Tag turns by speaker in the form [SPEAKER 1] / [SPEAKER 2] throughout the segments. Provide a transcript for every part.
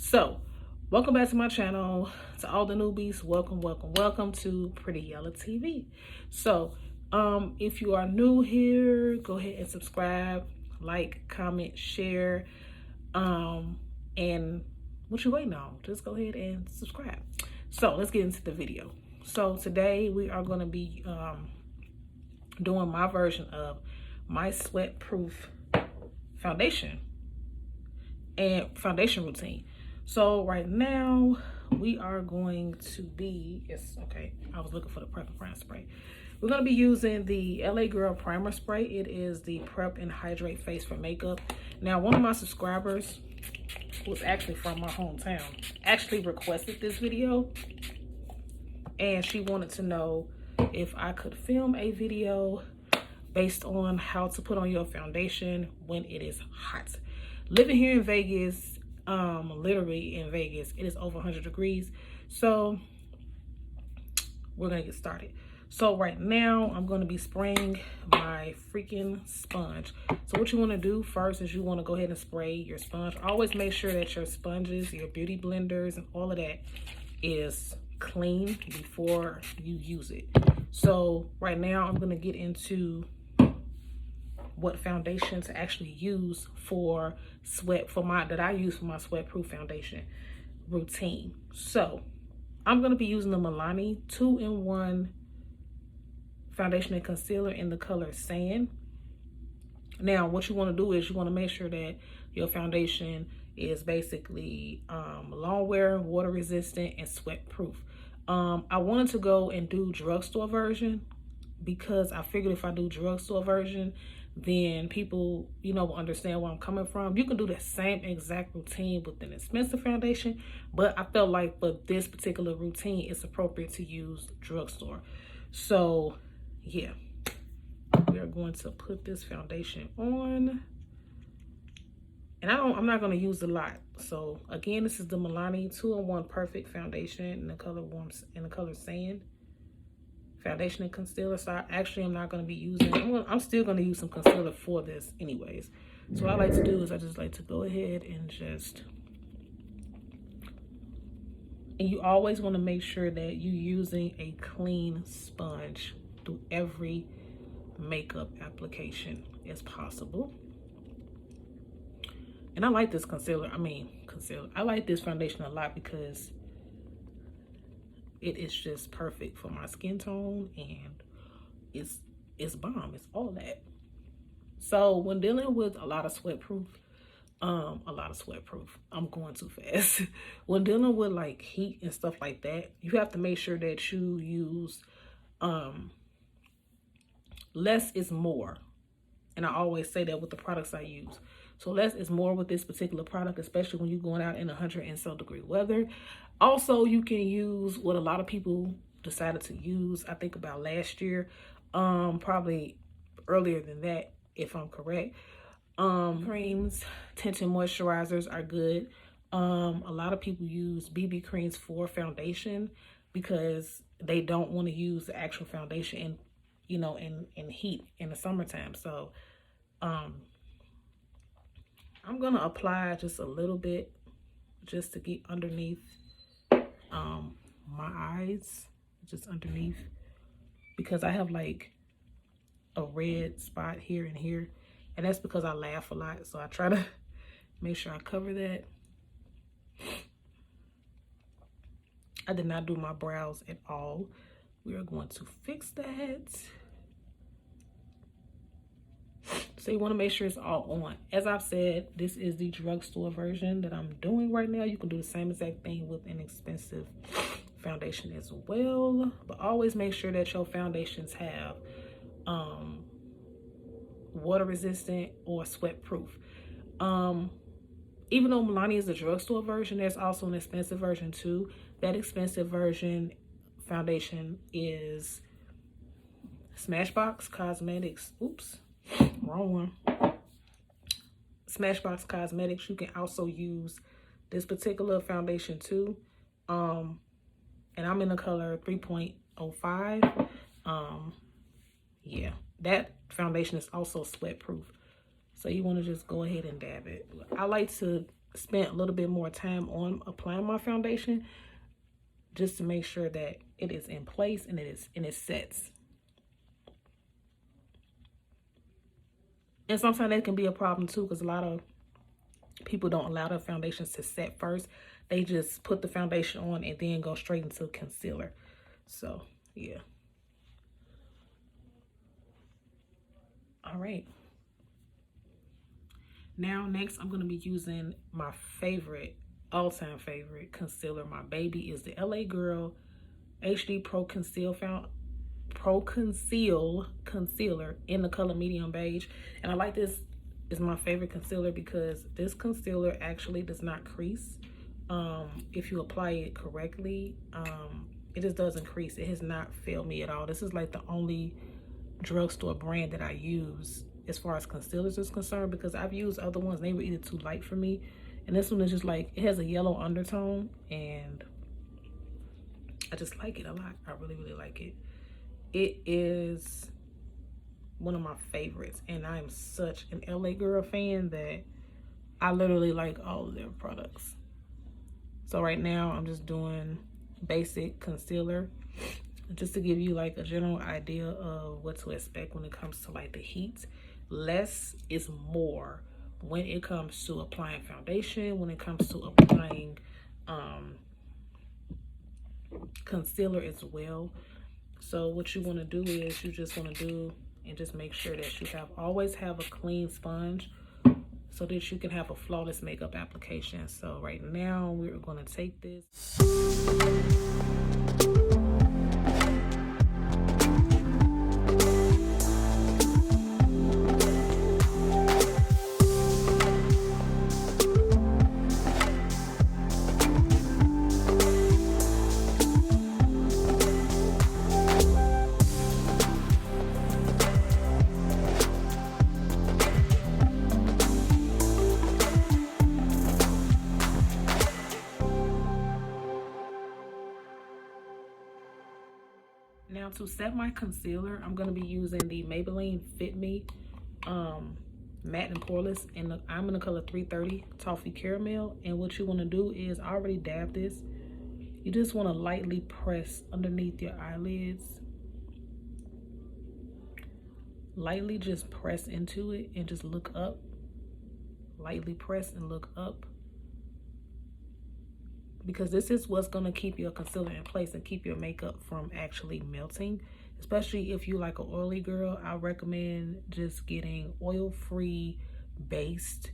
[SPEAKER 1] So, welcome back to my channel. To all the newbies, welcome to Pretty Yellow TV. So, if you are new here, go ahead and subscribe, like, comment, share, and what you waiting on? Just go ahead and subscribe. So, let's get into the video. So, today we are going to be doing my version of my Sweatproof foundation and foundation routine. So right now we are going to be, I was looking for the prep and prime spray. We're going to be using the LA Girl primer spray. It is the Prep and Hydrate Face for Makeup. Now, one of my subscribers, was actually from my hometown, actually requested this video, and she wanted to know if I could film a video based on how to put on your foundation when it is hot. Living here in Vegas, literally in Vegas, it is over 100 degrees. So we're gonna get started. So right now I'm gonna be spraying my freaking sponge. So what you wanna do first is you wanna go ahead and spray your sponge. Always make sure that your sponges, your beauty blenders, and all of that is clean before you use it. So right now I'm gonna get into what foundation to actually use for that I use for my Sweatproof foundation routine. So I'm going to be using the Milani 2-in-1 foundation and concealer in the color Sand. Now what you want to do is you want to make sure that your foundation is basically long wear, water resistant, and sweat proof. I wanted to go and do drugstore version because I figured if I do drugstore version, then people, will understand where I'm coming from. You can do the same exact routine with an expensive foundation, but I felt like for this particular routine, it's appropriate to use drugstore. So yeah, we are going to put this foundation on, and I'm not going to use a lot. So again, this is the Milani 2-in-1 Perfect Foundation in the color Sand. Foundation and concealer. So I'm not going to be using, I'm still going to use some concealer for this anyways. So what I like to do is I just like to go ahead and you always want to make sure that you're using a clean sponge through every makeup application as possible. And I like this I like this foundation a lot because it is just perfect for my skin tone, and it's bomb. It's all that. So when dealing with a lot of Sweatproof, I'm going too fast. When dealing with like heat and stuff like that, you have to make sure that you use less is more. And I always say that with the products I use. So less is more with this particular product, especially when you're going out in 100 and so degree weather. Also, you can use what a lot of people decided to use, I think about last year, probably earlier than that, if I'm correct. Creams, tinted moisturizers are good. A lot of people use BB creams for foundation because they don't want to use the actual foundation in heat in the summertime. So I'm gonna apply just a little bit just to get underneath my eyes, just underneath, because I have like a red spot here and here, and that's because I laugh a lot, so I try to make sure I cover that. I did not do my brows at all. We are going to fix that. So you want to make sure it's all on. As I've said, this is the drugstore version that I'm doing right now. You can do the same exact thing with an expensive foundation as well. But always make sure that your foundations have water resistant or sweat proof. Even though Milani is the drugstore version, there's also an expensive version too. That expensive version foundation is Smashbox Cosmetics. Oops. Wrong one. Smashbox Cosmetics. You can also use this particular foundation too. And I'm in the color 3.05. Yeah, that foundation is also sweat proof. So you want to just go ahead and dab it. I like to spent a little bit more time on applying my foundation just to make sure that it is in place and it sets. And sometimes that can be a problem too, because a lot of people don't allow their foundations to set first. They just put the foundation on and then go straight into concealer. So yeah. All right. Now next I'm going to be using my favorite, all-time favorite concealer. My baby is the LA Girl HD Pro Conceal Concealer in the color medium beige. And I like this. Is my favorite concealer because this concealer actually does not crease. If you apply it correctly, it just doesn't crease. It has not failed me at all. This is like the only drugstore brand that I use as far as concealers is concerned, because I've used other ones, they were either too light for me, and this one is just like, it has a yellow undertone and I just like it a lot. I really like it. It is one of my favorites, and I'm such an LA Girl fan that I literally like all of their products. So right now I'm just doing basic concealer just to give you like a general idea of what to expect when it comes to like the heat. Less is more when it comes to applying foundation, when it comes to applying concealer as well. So what you want to do is you just want to do and just make sure that you always have a clean sponge so that you can have a flawless makeup application. So right now we're going to take this. Now to set my concealer, I'm going to be using the Maybelline Fit Me Matte and Poreless, and I'm in the color 330 Toffee Caramel. And what you want to do is, I already dabbed this, you just want to lightly press underneath your eyelids. Lightly just press into it and just look up. Lightly press and look up, because this is what's going to keep your concealer in place and keep your makeup from actually melting. Especially if you like an oily girl, I recommend just getting oil-free based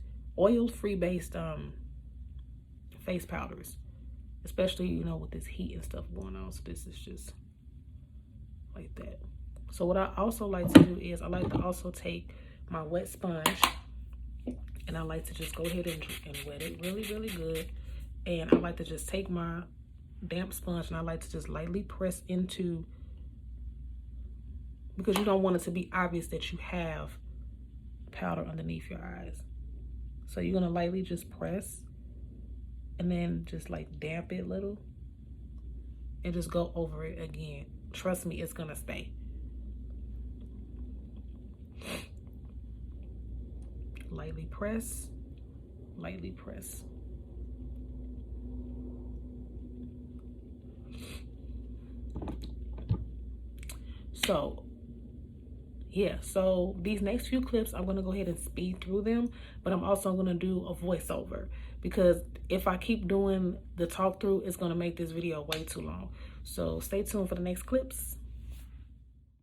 [SPEAKER 1] face powders, especially, you know, with this heat and stuff going on. So this is just like that. So what I also like to do is I like to also take my wet sponge and I like to just go ahead and wet it really good. And I like to just take my damp sponge and I like to just lightly press into, because you don't want it to be obvious that you have powder underneath your eyes. So you're gonna lightly just press and then just like damp it a little and just go over it again. Trust me, it's gonna stay. Lightly press, lightly press. So yeah, so these next few clips, I'm going to go ahead and speed through them, but I'm also going to do a voiceover, because if I keep doing the talk through, it's going to make this video way too long. So stay tuned for the next clips.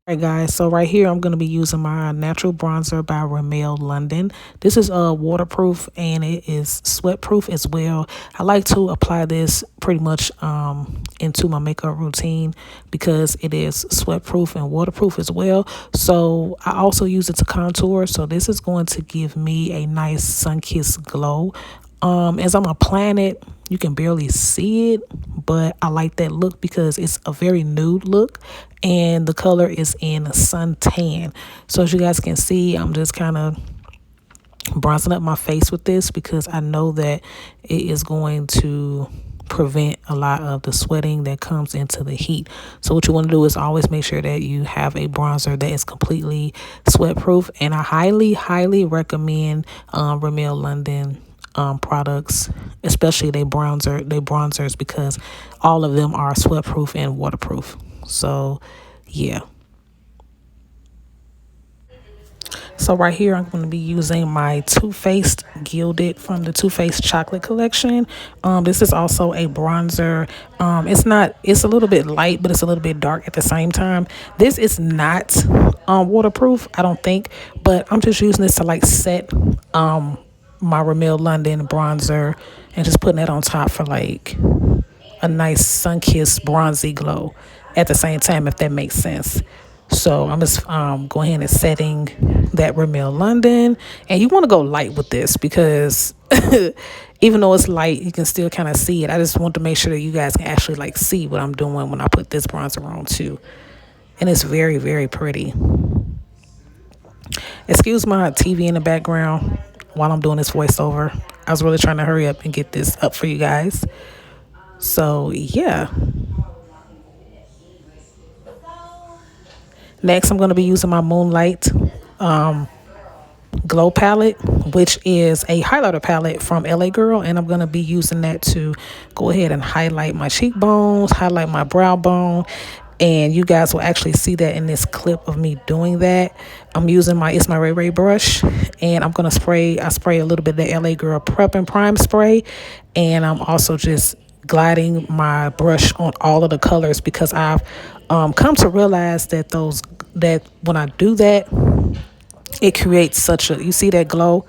[SPEAKER 1] All right, guys, so right here I'm going to be using my natural bronzer by Rimmel London. This is waterproof and it is sweat proof as well. I like to apply this pretty much into my makeup routine because it is sweat proof and waterproof as well. So I also use it to contour. So this is going to give me a nice sun-kissed glow. As I'm applying it, you can barely see it, but I like that look because it's a very nude look and the color is in suntan. So as you guys can see, I'm just kind of bronzing up my face with this because I know that it is going to prevent a lot of the sweating that comes into the heat. So what you want to do is always make sure that you have a bronzer that is completely sweat proof, and I highly recommend Rimmel London products, especially they bronzers, because all of them are sweat proof and waterproof. So yeah. So right here, I'm going to be using my Too Faced Gilded from the Too Faced Chocolate Collection. This is also a bronzer. It's a little bit light, but it's a little bit dark at the same time. This is not waterproof, I don't think, but I'm just using this to like set my Rimmel London bronzer and just putting that on top for like a nice sun-kissed bronzy glow at the same time, if that makes sense. So I'm just going ahead and setting that Rimmel London. And you want to go light with this because even though it's light, you can still kind of see it. I just want to make sure that you guys can actually like see what I'm doing when I put this bronzer on too. And it's very, very pretty. Excuse my TV in the background while I'm doing this voiceover. I was really trying to hurry up and get this up for you guys. So yeah. Next, I'm going to be using my Moonlight Glow palette, which is a highlighter palette from LA Girl, and I'm going to be using that to go ahead and highlight my cheekbones, highlight my brow bone, and you guys will actually see that in this clip of me doing that. I'm using my Ray Ray brush, and I'm going to spray a little bit of the LA Girl Prep and Prime spray, and I'm also just gliding my brush on all of the colors because I've come to realize that when I do that, it creates such a, you see that glow?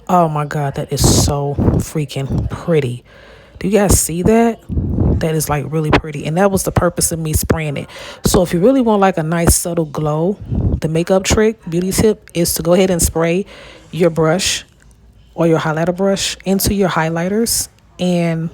[SPEAKER 1] Oh my God, that is so freaking pretty. Do you guys see that? That is like really pretty. And that was the purpose of me spraying it. So if you really want like a nice subtle glow, the makeup trick, beauty tip, is to go ahead and spray your brush or your highlighter brush into your highlighters and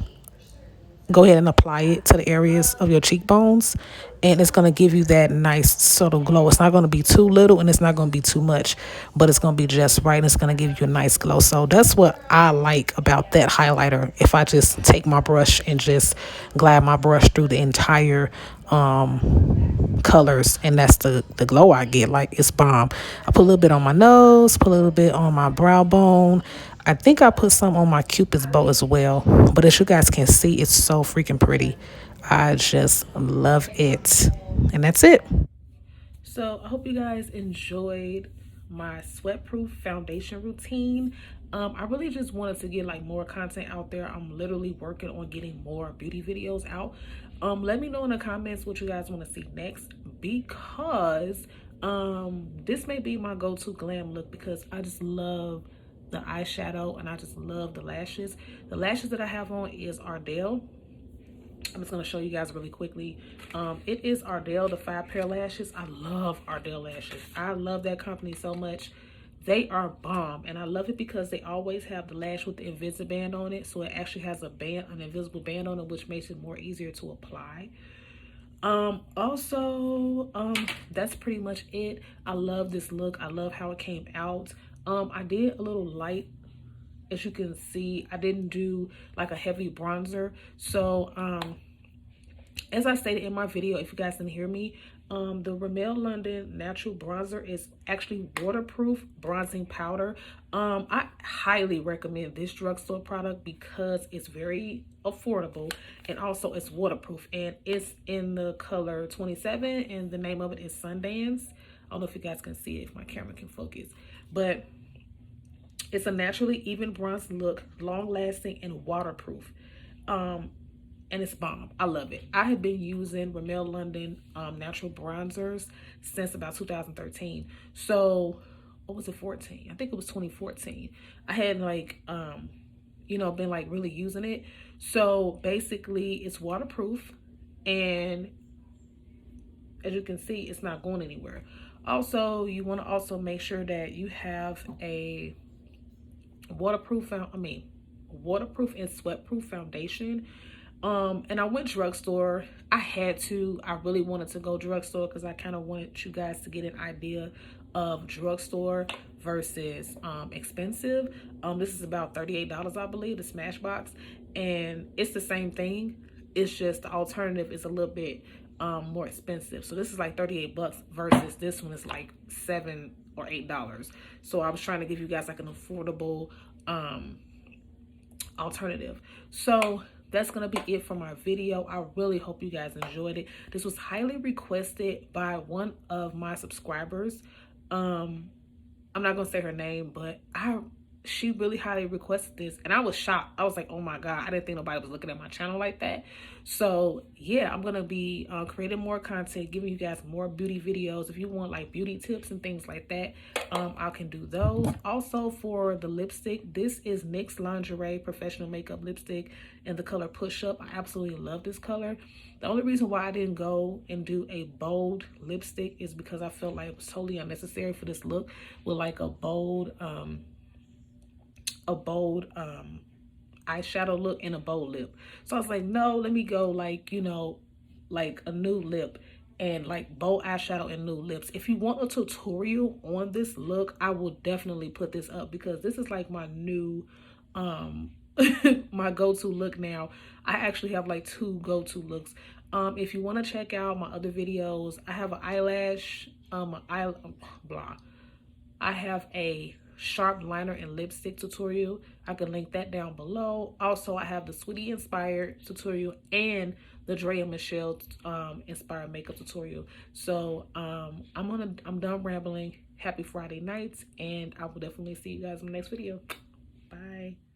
[SPEAKER 1] go ahead and apply it to the areas of your cheekbones, and it's going to give you that nice subtle glow. It's not going to be too little and it's not going to be too much, but it's going to be just right, and it's going to give you a nice glow. So that's what I like about that highlighter. If I just take my brush and just glide my brush through the entire colors, and that's the glow I get. Like, it's bomb. I put a little bit on my nose, put a little bit on my brow bone. I think I put some on my Cupid's bow as well, but as you guys can see, it's so freaking pretty. I just love it. And that's it. So I hope you guys enjoyed my Sweatproof foundation routine. I really just wanted to get like more content out there. I'm literally working on getting more beauty videos out. Let me know in the comments what you guys want to see next, because this may be my go-to glam look, because I just love the eyeshadow and I just love the lashes. The lashes that I have on is Ardell. I'm just going to show you guys really quickly. It is Ardell, the 5-pair lashes. I love Ardell lashes. I love that company so much. They are bomb, and I love it because they always have the lash with the Invisiband on it. So it actually has a band, an invisible band on it, which makes it more easier to apply. That's pretty much it. I love this look. I love how it came out. I did a little light, as you can see. I didn't do like a heavy bronzer. So as I stated in my video, if you guys didn't hear me, the Rimmel London Natural Bronzer is actually waterproof bronzing powder. I highly recommend this drugstore product because it's very affordable, and also it's waterproof, and it's in the color 27, and the name of it is Sundance. I don't know if you guys can see it, if my camera can focus, but it's a naturally even bronze look, long lasting and waterproof. And it's bomb. I love it. I have been using Rimmel London natural bronzers since about 2013. So, what was it, 14? I think it was 2014. I had like, been like really using it. So basically it's waterproof, and as you can see, it's not going anywhere. Also, you want to also make sure that you have a waterproof and sweatproof foundation. And I went drugstore. I really wanted to go drugstore because I kind of wanted you guys to get an idea of drugstore versus expensive. This is about $38, I believe, the Smashbox, and it's the same thing. It's just the alternative is a little bit more expensive. So this is like 38 bucks versus this one is like $7 or $8. So I was trying to give you guys like an affordable alternative. So that's gonna be it for my video. I really hope you guys enjoyed it. This was highly requested by one of my subscribers. I'm not gonna say her name, but she really highly requested this, and I was shocked. I was like, oh my god, I didn't think nobody was looking at my channel like that. So yeah, I'm gonna be creating more content, giving you guys more beauty videos. If you want like beauty tips and things like that, I can do those. Also, for the lipstick, this is NYX Lingerie Professional Makeup Lipstick in the color Push Up. I absolutely love this color. The only reason why I didn't go and do a bold lipstick is because I felt like it was totally unnecessary for this look with like a bold eyeshadow look and a bold lip. So I was like, no, let me go like, you know, like a nude lip and like bold eyeshadow and nude lips. If you want a tutorial on this look, I will definitely put this up, because this is like my new my go-to look now. I actually have like 2 go-to looks. If you want to check out my other videos, I have an eyelash I have a sharp liner and lipstick tutorial. I can link that down below. Also, I have the Sweetie inspired tutorial and the Drea Michelle inspired makeup tutorial. So I'm done rambling. Happy Friday nights, and I will definitely see you guys in the next video. Bye.